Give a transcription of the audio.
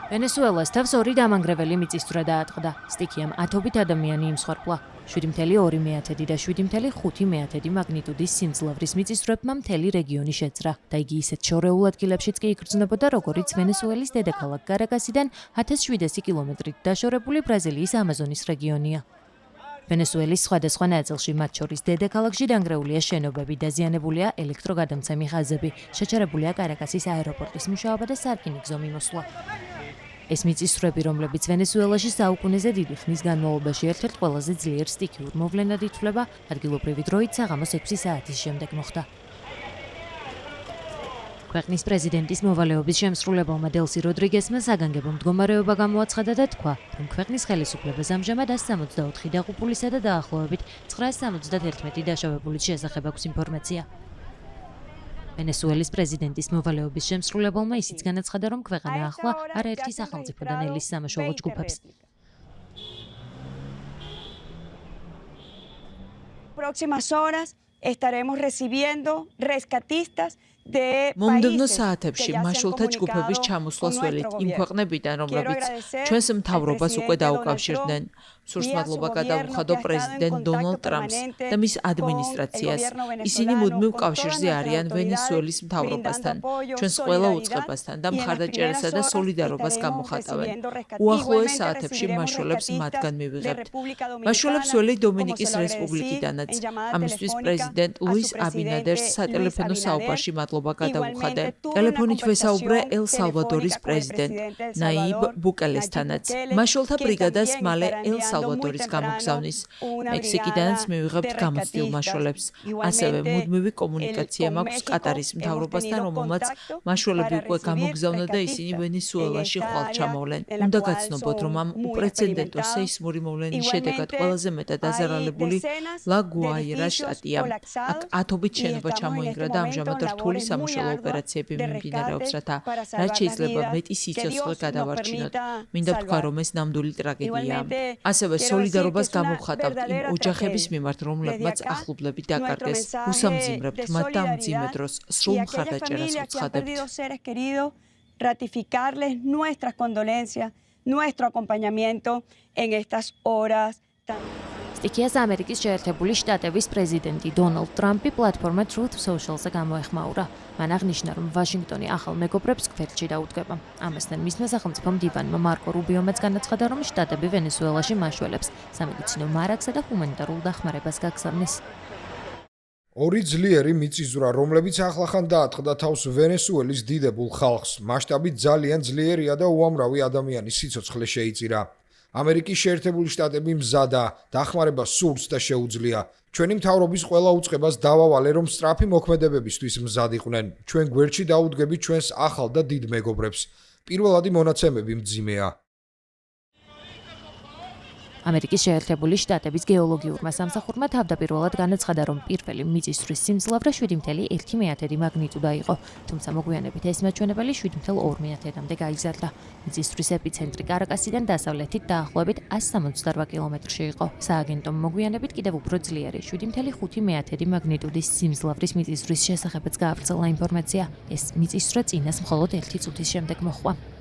ვენესუელას თავს ორი დამანგრეველი მიწისძვრა დაატყდა. სტიქიამ ათობით ადამიანი იმსხვერპლა. 7.2 მეათედი და 7.5 მეათედი მაგნიტუდის სიმძლავრის მიწისძვრებმა მთელი რეგიონი შეძრა და იგი ისეთ შორეულ ადგილებშიც კი იგრძნობოდა, როგორიც ვენესუელის დედაქალაქ კარაკასიდან 1700 კილომეტრით დაშორებული ბრაზილიის ამაზონის რეგიონია. ვენესუელის სხვადასხვა ნაწილში, მათ შორის დედაქალაქში დანგრეულია შენობები, დაზიანებულია ელექტროგადამცემი ხაზები, შეჩერებულია კარაკასის აეროპორტის მუშაობა და სარკინიგზო მიმოსვლა. ეს მიწისძვრები, რომლებიც ვენესუელაში საუკუნეზე დიდი ხნის განმავლობაში ერთ-ერთ ყველაზე ძლიერ სტიქიურ მოვლენად ითვლება, ადგილობრივი დროით საღამოს 6 საათის შემდეგ მოხდა. ქვეყნის პრეზიდენტის მოვალეობის შემსრულებელმა დელსი როდრიგესმა საგანგებო მდგომარეობა გამოაცხადა და თქვა, რომ ქვეყნის ხელისუფლებას ამჟამად 164 დაღუპულისა და დაახლოებით 971 დაშავებულის შესახებ აქვს ინფორმაცია. ვენესუელის პრეზიდენტის მოვალეობის შემსრულებელმა ისიც განაცხადა, რომ ქვეყანა ახლა არაერთი სახელმწიფოდან ელის სამაშველო ჯგუფებს. Próximas horas estaremos recibiendo rescatistas მომდევნო საათებში მაშველთა ჯგუფების ჩამოსვლას ველით იმ ქვეყნებიდან, რომლებიც ჩვენს მთავრობას უკვე დაუკავშირდნენ. სურს მადლობა გადავუხადო პრეზიდენტ დონალდ ტრამპს და მის ადმინისტრაციას. ისინი მუდმივ კავშირზე არიან ვენესუელის მთავრობასთან, ჩვენს ყველა უწყებასთან და მხარდაჭერასა და სოლიდარობას გამოხატავენ. უახლოეს საათებში მაშველებს მათგან მივიღებთ. მაშველებს ველი დომინიკის რესპუბლიკიდანაც. ამისთვის პრეზიდენტ ლუის აბინადერს სატელეფონო საუბარში მადლობა გადავუხადე. ტელეფონით ვესაუბრე ელ სალვადორის პრეზიდენტ ნაიბ ბუკელესთანაც. მაშველთა ბრიგადას მალე ელ სალვადორის გამოგზავნის. მექსიკიდანაც მივიღებთ გამოცდილ მაშველებს. ასევე მუდმივი კომუნიკაცია მაქვს კატარის მთავრობასთან, რომელმაც მაშველები უკვე გამოგზავნა და ისინი ვენესუელაში ხვალ ჩამოვლენ. უნდა გაცნობოთ, რომ ამ უპრეცედენტო სეისმური მოვლენის შედეგად ყველაზე მეტად დაზარალებული ლა გუაირას შტატია. აქ ათობით შენობა ჩამოინგრა და ამჟამად რთული სამუშაო ოპერაციები მიმდინარეობს, რათა რაც შეიძლება მეტი სიცოცხლე გადავარჩინოთ. მინდა ვთქვა, რომ ეს ნამდვილი ტრაგედიაა. ასევე სოლიდარობას გამოვხატავთ იმ ოჯახების მიმართ, რომლებმაც ახლობლები დაკარგეს. უსამძიმრებთ მათ და მძიმე დროს სრულ მხარდაჭერას ვუცხადებთ. Ratificarles nuestras condolencias, nuestro acompañamiento en estas horas. სტიქიას ამერიკის შეერთებული შტატების პრეზიდენტი დონალდ ტრამპი პლატფორმა Truth Social-ზე გამოეხმაურა. მან აღნიშნა, რომ ვაშინგტონი ახალ მეგობრებს გვერდში დაუდგება. ამასთან მისმა სახელმწიფო მდივანმა მარკო რუბიომაც განაცხადა, რომ შტატები ვენესუელაში მაშველებს სამედიცინო მარაგსა და ჰუმანიტარულ დახმარებას გაგზავნეს. ორი ძლიერი მიწისძვრა, რომლებიც ახლახან დაატყდა თავს ვენესუელის დიდებულ ხალხს, მასშტაბით ძალიან ძლიერია და უამრავი ადამიანის სიცოცხლე შეიწირა. ამერიკის შეერთებული შტატები მზადა, დახმარება სურს და შეუძლია. ჩვენი მთავრობის ყველა უწყებას დავავალე, რომ სწრაფი მოქმედებებისთვის მზად იყვნენ. ჩვენ გვერდში დაუდგებით ჩვენს ახალ და დიდ მეგობრებს. პირველადი მონაცემები მძიმეა. ამერიკის შეერთებული შტატების გეოლოგიურმა სამსახურმა თავდაპირველად განაცხადა, რომ პირველი მიწისძვრის სიმძლავრე 7.1 მეათედი მაგნიტუდა იყო, თუმცა მოგვიანებით ეს მაჩვენებელი 7.2 მეათედამდე გაიზარდა. მიწისძვრის ეპიცენტრი კარაკასიდან დასავლეთით დაახლოებით 168 კილომეტრში იყო. სააგენტომ მოგვიანებით კიდევ უფრო ძლიერი 7.5 მეათედი მაგნიტუდის სიმძლავრის მიწისძვრის შესახებაც გაავრცელა ინფორმაცია. ეს მიწისძვრა წინას მხოლოდ 1 წუთის შემდეგ მოხდა.